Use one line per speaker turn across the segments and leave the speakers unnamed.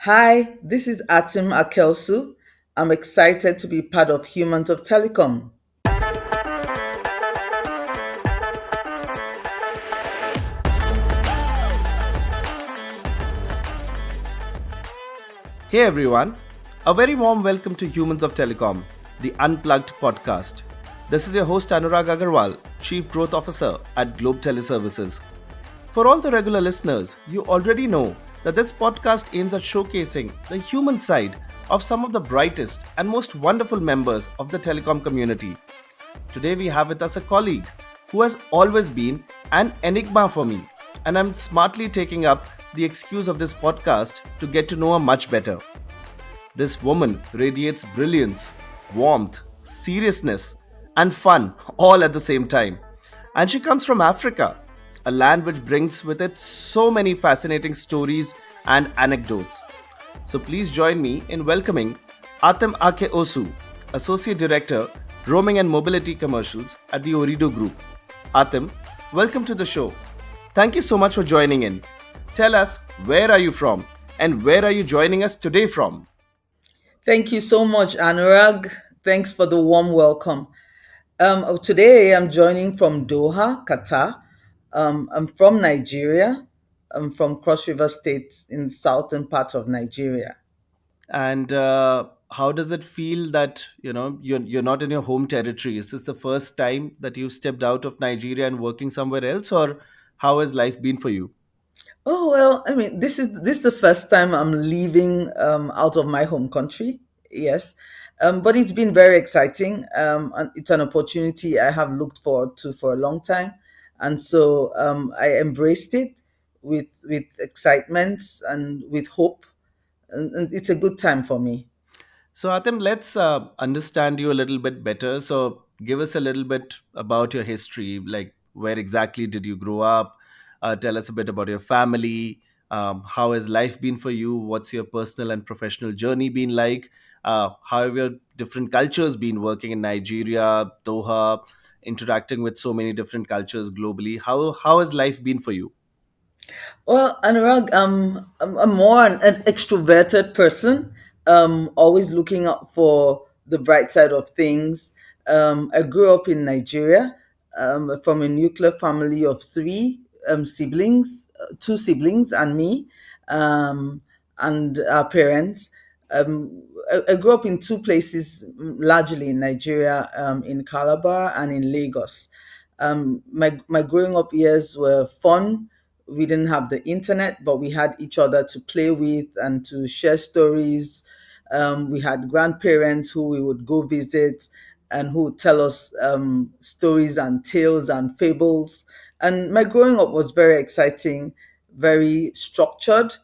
Hi, this is Atim Akeh-Osu. I'm excited to be part of Humans of Telecom.
Hey everyone, a very warm welcome to Humans of Telecom, the Unplugged podcast. This is your host Anurag Aggarwal, Chief Growth Officer at Globe Teleservices. For all the regular listeners, you already know that this podcast aims at showcasing the human side of some of the brightest and most wonderful members of the telecom community. Today we have with us a colleague who has always been an enigma for me, and I'm smartly taking up the excuse of this podcast to get to know her much better. This woman radiates brilliance, warmth, seriousness, and fun all at the same time. And she comes from Africa, a land which brings with it so many fascinating stories and anecdotes. So please join me in welcoming Atim Akeh-Osu, Associate Director, Roaming and Mobility Commercials at the Ooredoo Group. Atim, welcome to the show. Thank you so much for joining in. Tell us, where are you from and where are you joining us today from?
Thank you so much, Anurag. Thanks for the warm welcome. Today I'm joining from Doha, Qatar. I'm from Nigeria. I'm from Cross River State in the southern part of Nigeria.
And how does it feel that you're not in your home territory? Is this the first time that you stepped out of Nigeria and working somewhere else, or how has life been for you?
Oh well, I mean, this is the first time I'm leaving out of my home country. Yes, but it's been very exciting. And it's an opportunity I have looked forward to for a long time, and so I embraced it with excitement and with hope, and it's a good time for me.
So, Atim, let's understand you a little bit better. So, give us a little bit about your history. Like, where exactly did you grow up? Tell us a bit about your family. How has life been for you? What's your personal and professional journey been like? How have your different cultures been working in Nigeria, Doha, interacting with so many different cultures globally? How has life been for you?
Well, Anurag, I'm more an extroverted person, always looking out for the bright side of things. I grew up in Nigeria from a nuclear family of three siblings, two siblings, and me, um, and our parents. I grew up in two places, largely in Nigeria, in Calabar and in Lagos. My growing up years were fun. We didn't have the internet, but we had each other to play with and to share stories. We had grandparents who we would go visit and who would tell us stories and tales and fables. And my growing up was very exciting, very structured,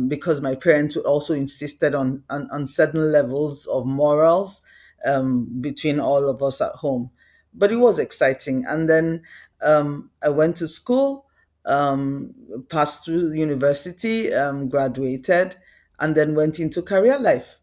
because my parents would also insisted on certain levels of morals between all of us at home. But it was exciting. And then I went to school, um, passed through university, graduated, and then went into career life.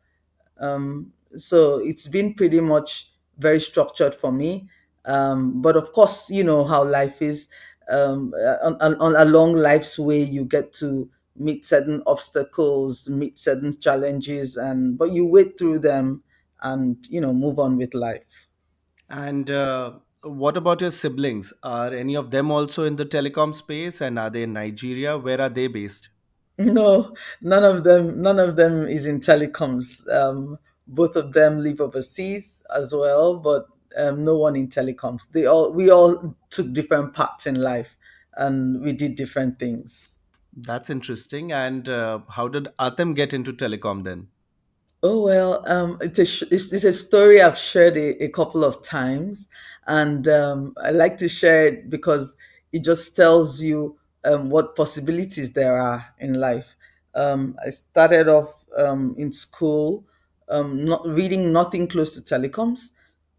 So it's been pretty much very structured for me. But of course, you know how life is. On along life's way, you get to meet certain obstacles, meet certain challenges, and but you wait through them and move on with life.
And what about your siblings? Are any of them also in the telecom space, and are they in Nigeria? Where are they based?
No, none of them is in telecoms. Both of them live overseas as well, but no one in telecoms. We all took different paths in life, and we did different things.
That's interesting. And how did Atem get into telecom then?
Oh well, it's a story I've shared a couple of times, and I like to share it because it just tells you what possibilities there are in life. I started off in school, not reading nothing close to telecoms,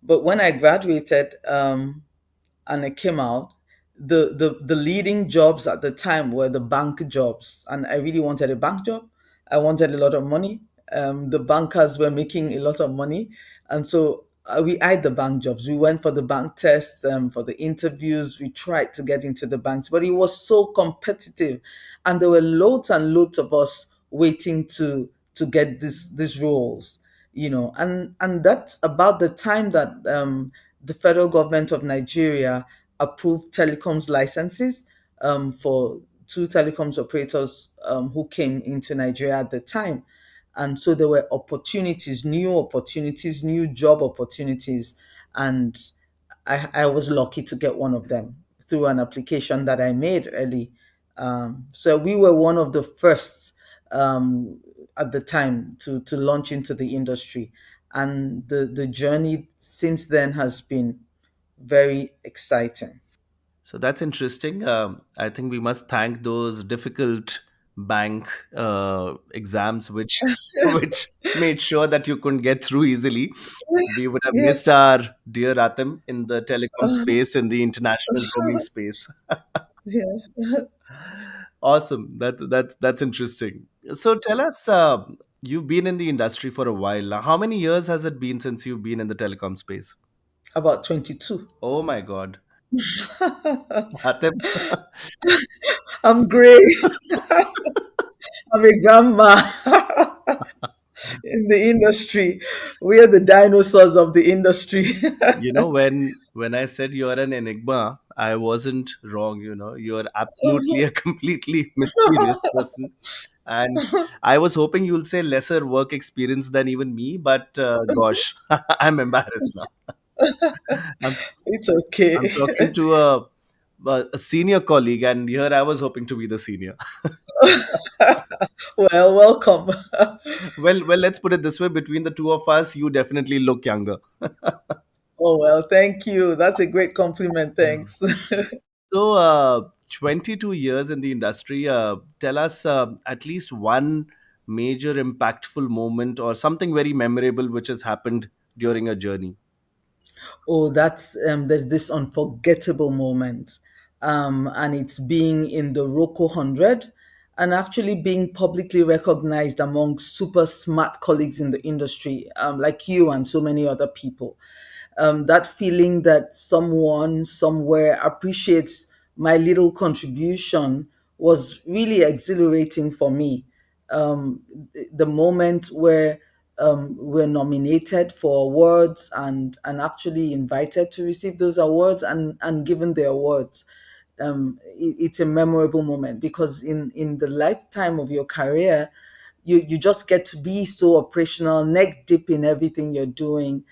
but when I graduated, and I came out, the leading jobs at the time were the bank jobs, and I really wanted a bank job. I wanted a lot of money. The bankers were making a lot of money, and so we eyed the bank jobs. We went for the bank tests, for the interviews. We tried to get into the banks, but it was so competitive, and there were loads and loads of us waiting to get these roles, and that's about the time that the federal government of Nigeria approved telecoms licenses for two telecoms operators who came into Nigeria at the time. And so there were opportunities, new job opportunities, and I was lucky to get one of them through an application that I made early. So we were one of the first at the time to launch into the industry. And the journey since then has been very exciting.
So that's interesting. I think we must thank those difficult bank exams, which which made sure that you couldn't get through easily. We would have missed
Yes.
our dear Atim in the telecom
Uh,
space, in the international roaming space.
yeah.
Awesome. That's interesting. So tell us, you've been in the industry for a while now. How many years has it been since you've been in the telecom space?
About 22.
Oh my God, Atim.
I'm great. I'm a grandma in the industry. We are the dinosaurs of the industry.
When I said you're an enigma, I wasn't wrong. You're absolutely a completely mysterious person. And I was hoping you'll say lesser work experience than even me, but gosh, I'm embarrassed now. I'm,
It's
I'm
okay.
talking to a senior colleague, and here I was hoping to be the senior.
Well, welcome.
Well, let's put it this way: between the two of us, you definitely look younger.
Oh, well, thank you. That's a great compliment. Thanks.
So, 22 years in the industry. Tell us at least one major impactful moment or something very memorable which has happened during a journey.
Oh, that's there's this unforgettable moment, and it's being in the ROCCO 100 and actually being publicly recognized among super smart colleagues in the industry, like you and so many other people. That feeling that someone somewhere appreciates my little contribution was really exhilarating for me. The moment where we're nominated for awards and actually invited to receive those awards and given the awards, it's a memorable moment because in the lifetime of your career, you just get to be so operational, neck deep in everything you're doing,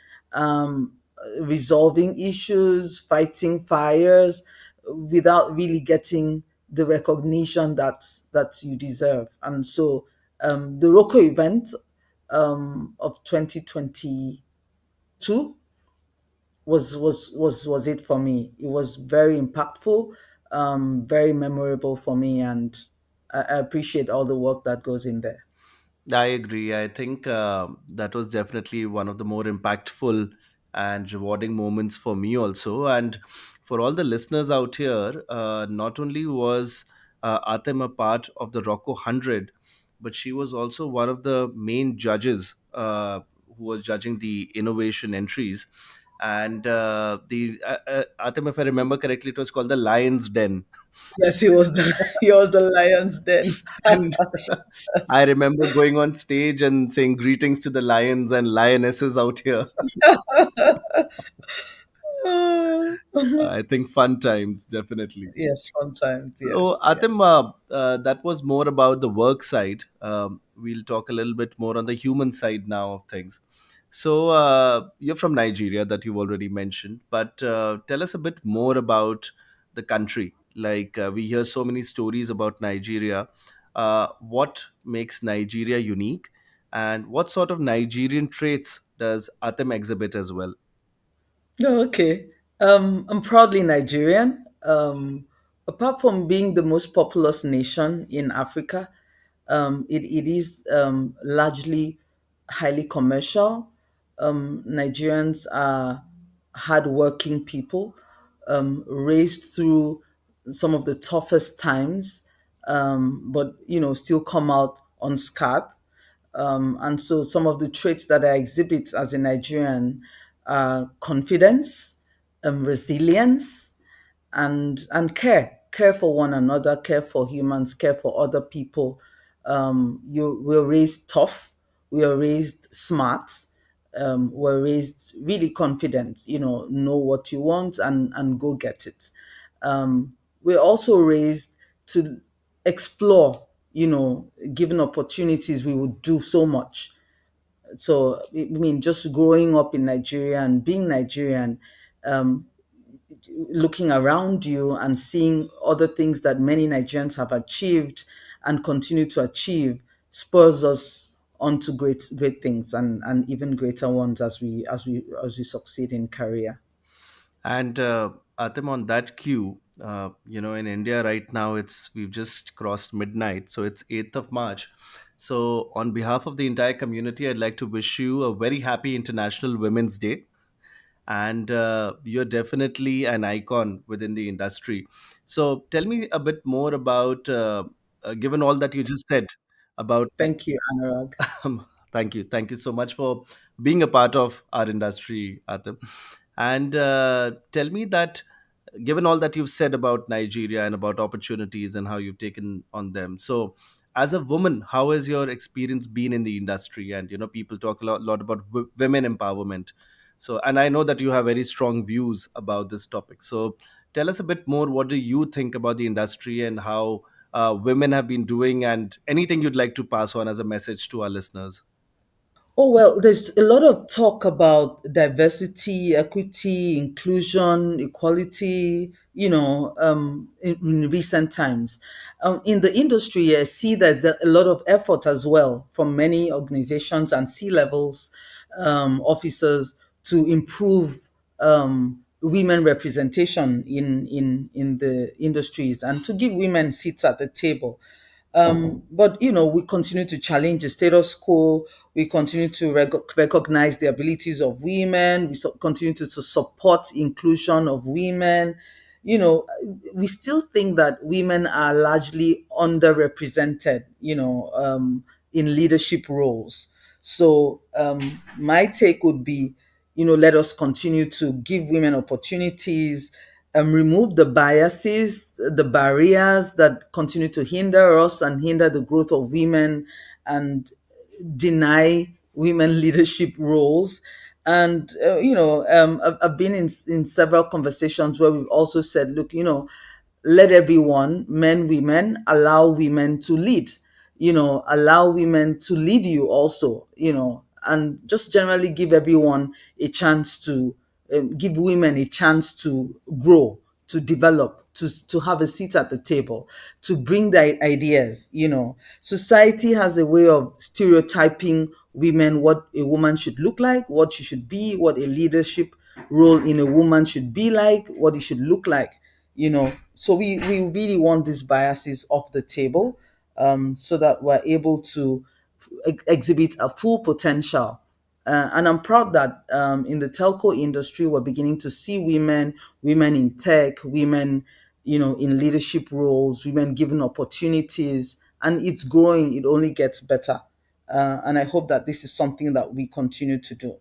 resolving issues, fighting fires, without really getting the recognition that you deserve. And so the ROCO event of 2022 was it for me. It was very impactful, very memorable for me, and I appreciate all the work that goes in there.
I agree. I think that was definitely one of the more impactful and rewarding moments for me, also. And for all the listeners out here, not only was Atem a part of the Rocco 100, but she was also one of the main judges who was judging the innovation entries. And Atem, if I remember correctly, it was called the Lion's Den.
Yes, he was the lion's den.
And I remember going on stage and saying greetings to the lions and lionesses out here. I think fun times, definitely.
Yes, sometimes.
So,
Yes,
Atim,
yes.
that was more about the work side. We'll talk a little bit more on the human side now of things. So, you're from Nigeria, that you've already mentioned, but tell us a bit more about the country. Like, we hear so many stories about Nigeria. What makes Nigeria unique, and what sort of Nigerian traits does Atim exhibit as well?
Oh, okay. I'm proudly Nigerian. Apart from being the most populous nation in Africa, it is largely highly commercial. Nigerians are hardworking people, raised through some of the toughest times, but still come out unscathed. And so some of the traits that I exhibit as a Nigerian are confidence, resilience, and care for one another, care for humans, care for other people. We're raised tough, we are raised smart, we're raised really confident, know what you want and go get it. We're also raised to explore, given opportunities, we would do so much. So, I mean, just growing up in Nigeria and being Nigerian, um, looking around you and seeing other things that many Nigerians have achieved and continue to achieve spurs us on to great things and even greater ones as we succeed in career.
And Atim, on that cue, in India right now, we've just crossed midnight, so it's 8th of March. So, on behalf of the entire community, I'd like to wish you a very happy International Women's Day. And you're definitely an icon within the industry. So, tell me a bit more about, given all that you just said about.
Thank you, Anurag.
Thank you so much for being a part of our industry, Atim. And tell me that, given all that you've said about Nigeria and about opportunities and how you've taken on them, so as a woman, how has your experience been in the industry? And people talk lot about women empowerment. So, and I know that you have very strong views about this topic. So, tell us a bit more. What do you think about the industry and how women have been doing, and anything you'd like to pass on as a message to our listeners?
Oh, well, there's a lot of talk about diversity, equity, inclusion, equality, in recent times. In the industry, I see that there a lot of effort as well from many organizations and C-levels, officers, to improve women representation in the industries and to give women seats at the table. But we continue to challenge the status quo. We continue to recognize the abilities of women. We continue to support inclusion of women. You know, we still think that women are largely underrepresented. In leadership roles. So, my take would be, let us continue to give women opportunities, remove the biases, the barriers that continue to hinder us and hinder the growth of women, and deny women leadership roles. And I've been in several conversations where we've also said, look, let everyone, men, women, allow women to lead. Allow women to lead you also. And just generally give everyone a chance to give women a chance to grow, to develop, to have a seat at the table, to bring their ideas. Society has a way of stereotyping women, what a woman should look like, what she should be, what a leadership role in a woman should be like, what it should look like. So we really want these biases off the table, so that we're able to exhibit a full potential. And I'm proud that in the telco industry, we're beginning to see women in tech, women, in leadership roles, women given opportunities, and it's growing. It only gets better. And I hope that this is something that we continue to do.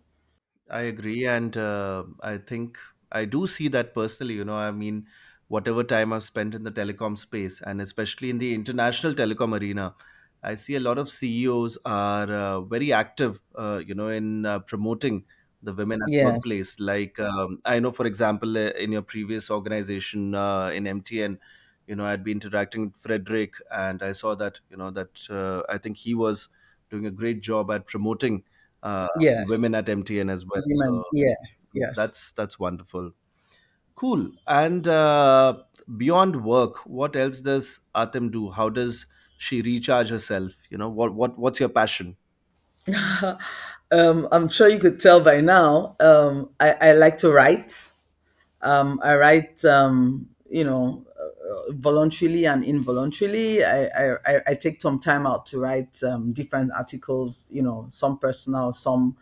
I agree, and I think I do see that personally. I mean, whatever time I've spent in the telecom space, and especially in the international telecom arena, I see a lot of CEOs are very active, in promoting the women at
Yes,
workplace. Like, I know, for example, in your previous organization in MTN, I'd be interacting with Frederick, and I saw that, I think he was doing a great job at promoting
yes,
women at MTN as well.
women,
So
yes, yes.
that's wonderful. Cool. And beyond work, what else does Atim do? How does she recharge herself? What's your passion?
I'm sure you could tell by now. I like to write. I write, voluntarily and involuntarily. I take some time out to write different articles, some personal, some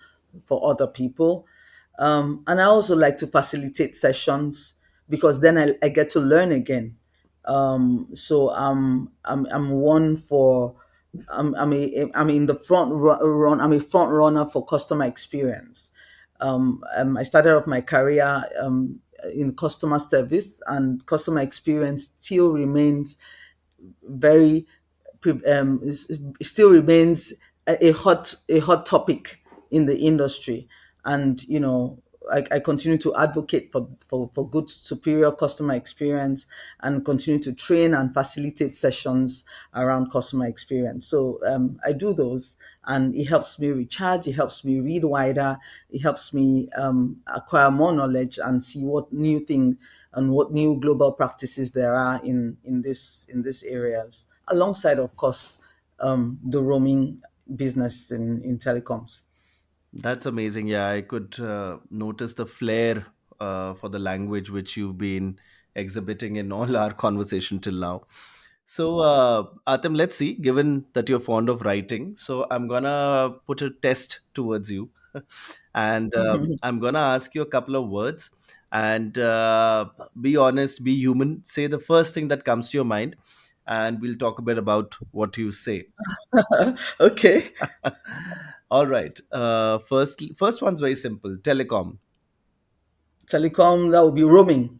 for other people. And I also like to facilitate sessions because then I get to learn again. So I'm one for I'm in the run. I'm a front runner for customer experience. I started off my career in customer service, and customer experience still remains very it still remains a hot topic in the industry, and I continue to advocate for good superior customer experience, and continue to train and facilitate sessions around customer experience. So I do those, and it helps me recharge, it helps me read wider, it helps me acquire more knowledge and see what new things and what new global practices there are in these areas, alongside, of course, the roaming business in telecoms.
That's amazing. Yeah, I could notice the flair for the language which you've been exhibiting in all our conversation till now. So, Atim, let's see, given that you're fond of writing, so I'm gonna put a test towards you. And I'm gonna ask you a couple of words, and be honest, be human, say the first thing that comes to your mind, and we'll talk a bit about what you say.
Okay.
All right. First one's very simple. Telecom.
Telecom, that would be roaming.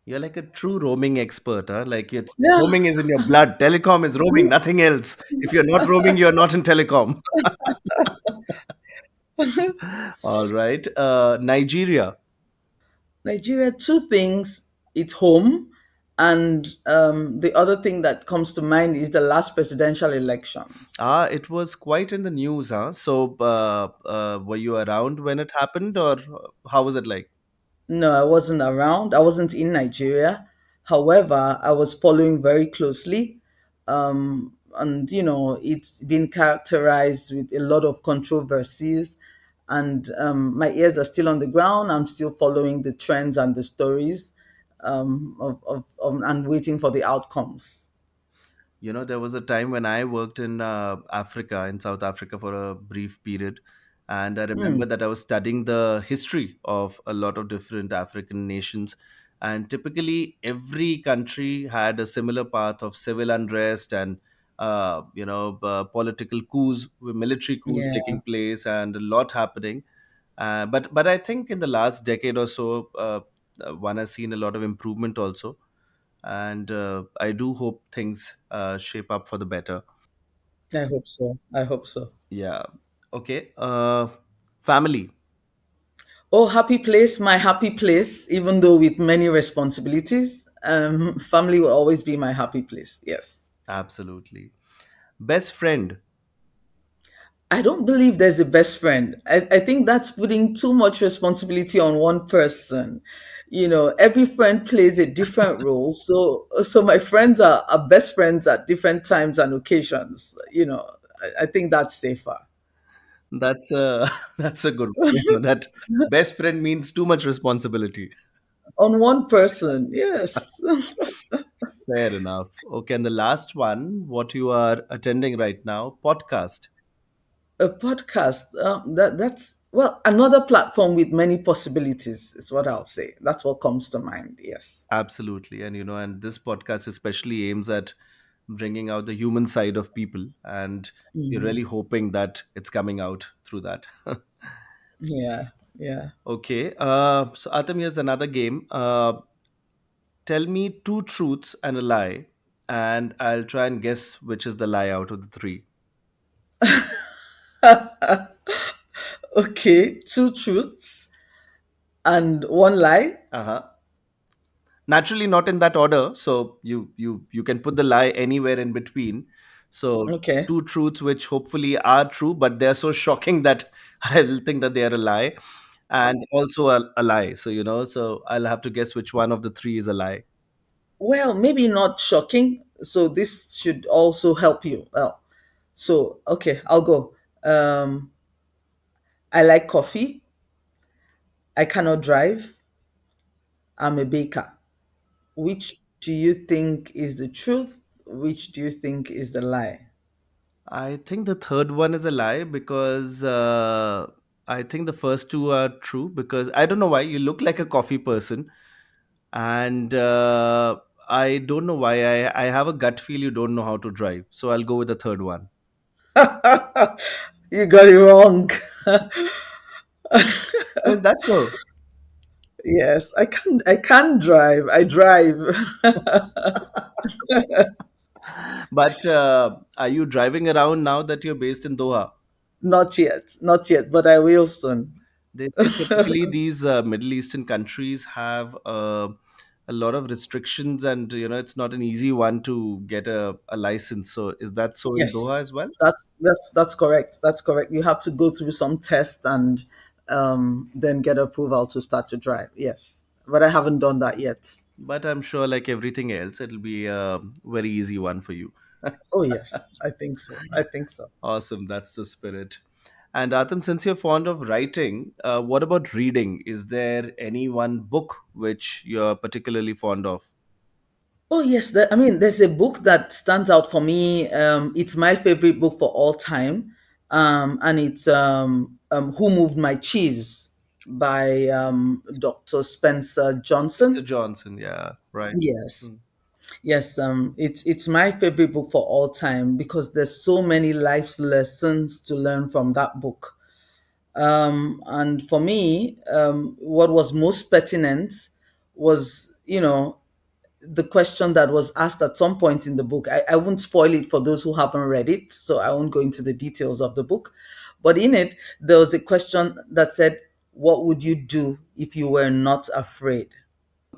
You're like a true roaming expert, huh? Like it's
Yeah.
roaming is in your blood. Telecom is roaming, nothing else. If you're not roaming, you're not in telecom. All right. Nigeria.
Nigeria, two things. It's home, and the other thing that comes to mind is the last presidential elections.
Ah, it was quite in the news, huh? So, were you around when it happened, or how was it like?
No, I wasn't around. I wasn't in Nigeria. However, I was following very closely. And, it's been characterized with a lot of controversies. And my ears are still on the ground. I'm still following the trends and the stories, and waiting for the outcomes.
There was a time when I worked in Africa, in South Africa, for a brief period. And I remember
Mm,
that I was studying the history of a lot of different African nations. And typically, every country had a similar path of civil unrest and, political coups, military coups
yeah,
taking place, and a lot happening. But I think in the last decade or so, one has seen a lot of improvement also, and I do hope things shape up for the better.
I hope so. I hope so.
Yeah. Okay. Family.
Oh, happy place, my happy place, even though with many responsibilities. Family will always be my happy place. Yes.
Absolutely. Best friend.
I don't believe there's a best friend. I think that's putting too much responsibility on one person. Every friend plays a different role. So my friends are best friends at different times and occasions. I think that's safer.
That's a that's a good one. That best friend means too much responsibility.
On one person, yes.
Fair enough. Okay, and the last one, what you are attending right now, podcast.
A podcast, that's, well, another platform with many possibilities is what I'll say. That's what comes to mind. Yes.
Absolutely. And and this podcast especially aims at bringing out the human side of people, and we're
Hmm.
really hoping that it's coming out through that.
Yeah. Yeah.
Okay. So Atam, here's another game. Tell me two truths and a lie, and I'll try and guess which is the lie out of the three.
Okay, two truths and one lie.
Uh-huh. Naturally, not in that order. So you can put the lie anywhere in between. So
Okay.
two truths which hopefully are true, but they're so shocking that I'll think that they are a lie, and also a lie. So so I'll have to guess which one of the three is a lie.
Well, maybe not shocking. So this should also help you. Well, so okay, I'll go. I like coffee. I cannot drive. I'm a baker. Which do you think is the truth? Which do you think is the lie?
I think the third one is a lie because I think the first two are true because I don't know why you look like a coffee person, and I don't know why I have a gut feel you don't know how to drive. So I'll go with the third one.
You got it wrong.
Oh, is that so?
Yes, I can drive. I drive.
But are you driving around now that you're based in Doha?
Not yet, not yet, but I will soon.
They say typically these Middle Eastern countries have a lot of restrictions, and it's not an easy one to get a license. So is that so in
Yes,
Doha as well?
that's correct. That's correct. You have to go through some tests and then get approval to start to drive. Yes, but I haven't done that yet.
But I'm sure, like everything else, it'll be a very easy one for you.
Oh yes, I think so. I think so.
Awesome, that's the spirit. And Atam, since you're fond of writing, what about reading? Is there any one book which you're particularly fond of?
Oh yes, I mean, there's a book that stands out for me. It's my favorite book for all time, and it's "Who Moved My Cheese" by Dr. Spencer
Spencer
Johnson.
Johnson, yeah, right.
Yes,
Hmm.
yes, it's my favorite book for all time because there's so many life lessons to learn from that book. And for me, what was most pertinent was, the question that was asked at some point in the book. I won't spoil it for those who haven't read it, so I won't go into the details of the book. But in it, there was a question that said, "What would you do if you were not afraid?"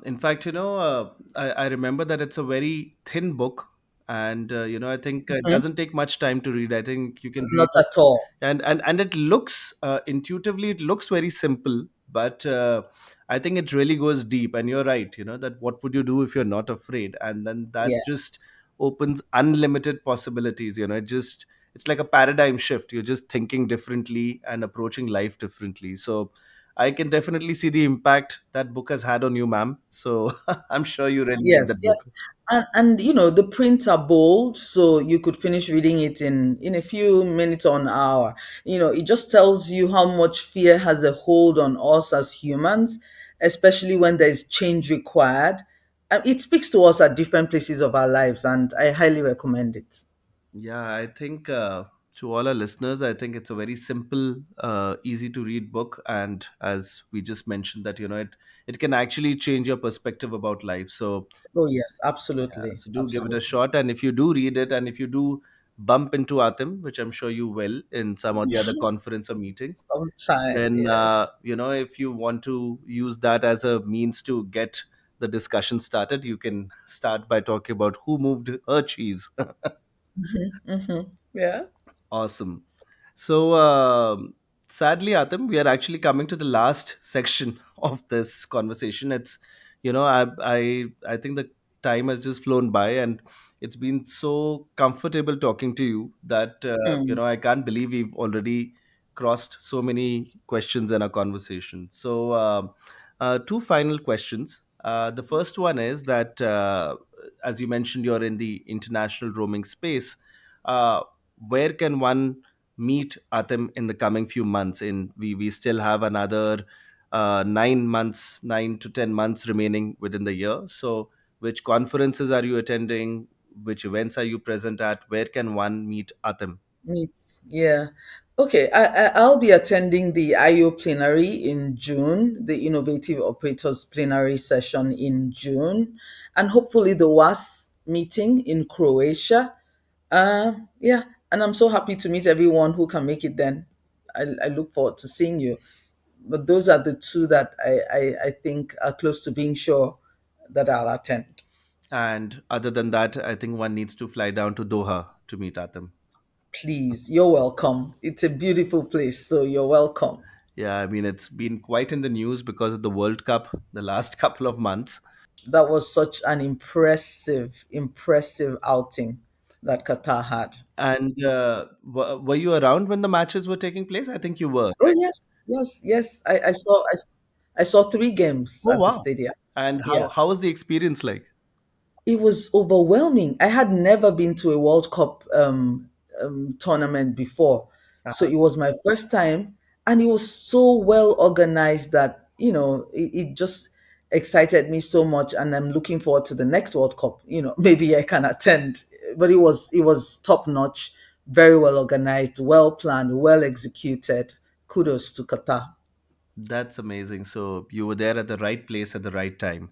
In fact, I remember that it's a very thin book, and I think it
Mhm.
doesn't take much time to read. I think you can
Not
read it,
at all.
and it looks intuitively, it looks very simple, but I think it really goes deep. And you're right, that what would you do if you're not afraid, and then that just
Yes.
opens unlimited possibilities. It's like a paradigm shift. You're just thinking differently and approaching life differently. So I can definitely see the impact that book has had on you, ma'am. So I'm sure you really like
Yes,
that
yes.
book.
And the prints are bold, so you could finish reading it in a few minutes or an hour. It just tells you how much fear has a hold on us as humans, especially when there's change required. And it speaks to us at different places of our lives, and I highly recommend it.
Yeah, I think to all our listeners, I think it's a very simple, easy to read book, and as we just mentioned, that it can actually change your perspective about life. So
Oh yes,
yeah,
absolutely,
so do give it a
absolutely.
shot, and if you do read it, and if you do bump into Atim, which I'm sure you will in some or the other conference or meeting,
Sometime,
then
yes.
if you want to use that as a means to get the discussion started, you can start by talking about who moved her cheese.
Yeah.
Awesome. So, sadly, Atim, we are actually coming to the last section of this conversation. It's, I think the time has just flown by, and it's been so comfortable talking to you that
Mm,
I can't believe we've already crossed so many questions in our conversation. So, two final questions. The first one is that, as you mentioned, you're in the international roaming space. Uh, where can one meet Atim in the coming few months? We still have another 9 months, 9 to 10 months remaining within the year. So, which conferences are you attending? Which events are you present at? Where can one meet Atim?
meets, yeah. Okay, I'll be attending the IO plenary in June, the Innovative Operators plenary session in June, and hopefully the WAS meeting in Croatia. Yeah, and I'm so happy to meet everyone who can make it then. I look forward to seeing you. But those are the two that I think are close to being sure that I'll attend.
And other than that, I think one needs to fly down to Doha to meet Atim.
Please, you're welcome. It's a beautiful place, so you're welcome.
Yeah, I mean, it's been quite in the news because of the World Cup the last couple of months.
That was such an impressive outing that Qatar had.
And were you around when the matches were taking place? I think you were.
Oh yes, yes, yes. I saw three games
Oh
at the
wow!
stadium.
And how
Yeah.
how was the experience like?
It was overwhelming. I had never been to a World Cup tournament before, so
Uh-huh.
it was my first time, and it was so well organized that it just excited me so much, and I'm looking forward to the next World Cup. Maybe I can attend, but it was top notch, very well organized, well planned, well executed. Kudos to Qatar.
That's amazing. So you were there at the right place at the right time.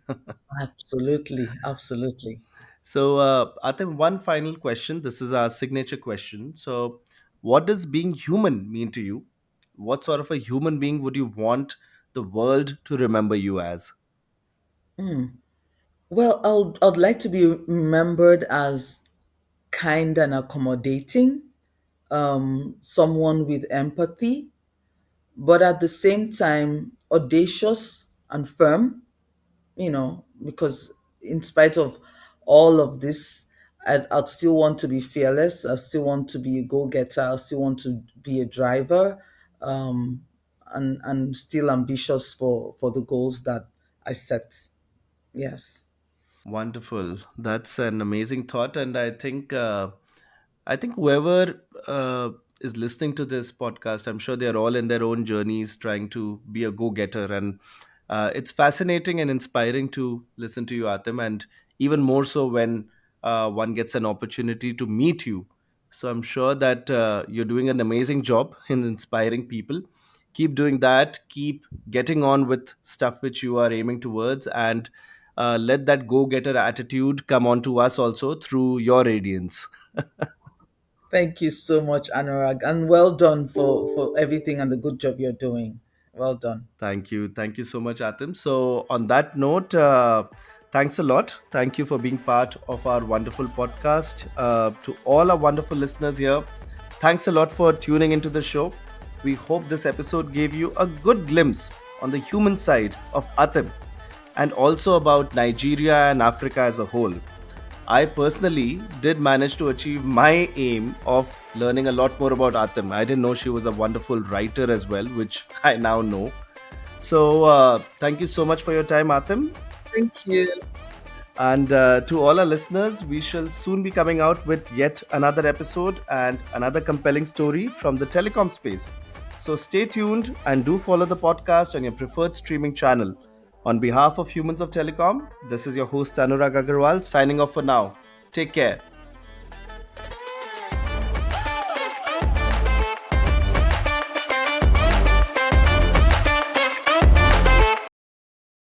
Absolutely, absolutely.
So, I think one final question. This is our signature question. So, what does being human mean to you? What sort of a human being would you want the world to remember you as?
Well, I'd like to be remembered as kind and accommodating, someone with empathy, but at the same time audacious and firm, because in spite of all of this, I'd still want to be fearless. I still want to be a go-getter. I still want to be a driver, and still ambitious for the goals that I set. Yes.
Wonderful. That's an amazing thought, and I think whoever is listening to this podcast, I'm sure they're all in their own journeys trying to be a go-getter, and it's fascinating and inspiring to listen to you, Atim, and even more so when one gets an opportunity to meet you. So I'm sure that you're doing an amazing job in inspiring people. Keep doing that. Keep getting on with stuff which you are aiming towards, and let that go-getter attitude come onto us also through your radiance.
Thank you so much, Anurag, and well done for everything and the good job you're doing. Well done.
Thank you. Thank you so much, Atim. So, on that note, thanks a lot. Thank you for being part of our wonderful podcast. To all our wonderful listeners here, thanks a lot for tuning into the show. We hope this episode gave you a good glimpse on the human side of Atim and also about Nigeria and Africa as a whole. I personally did manage to achieve my aim of learning a lot more about Atim. I didn't know she was a wonderful writer as well, which I now know. So, thank you so much for your time, Atim.
Thank you.
And to all our listeners, we shall soon be coming out with yet another episode and another compelling story from the telecom space. So, stay tuned and do follow the podcast on your preferred streaming channel. On behalf of Humans of Telecom, this is your host Anurag Aggarwal signing off for now. Take care.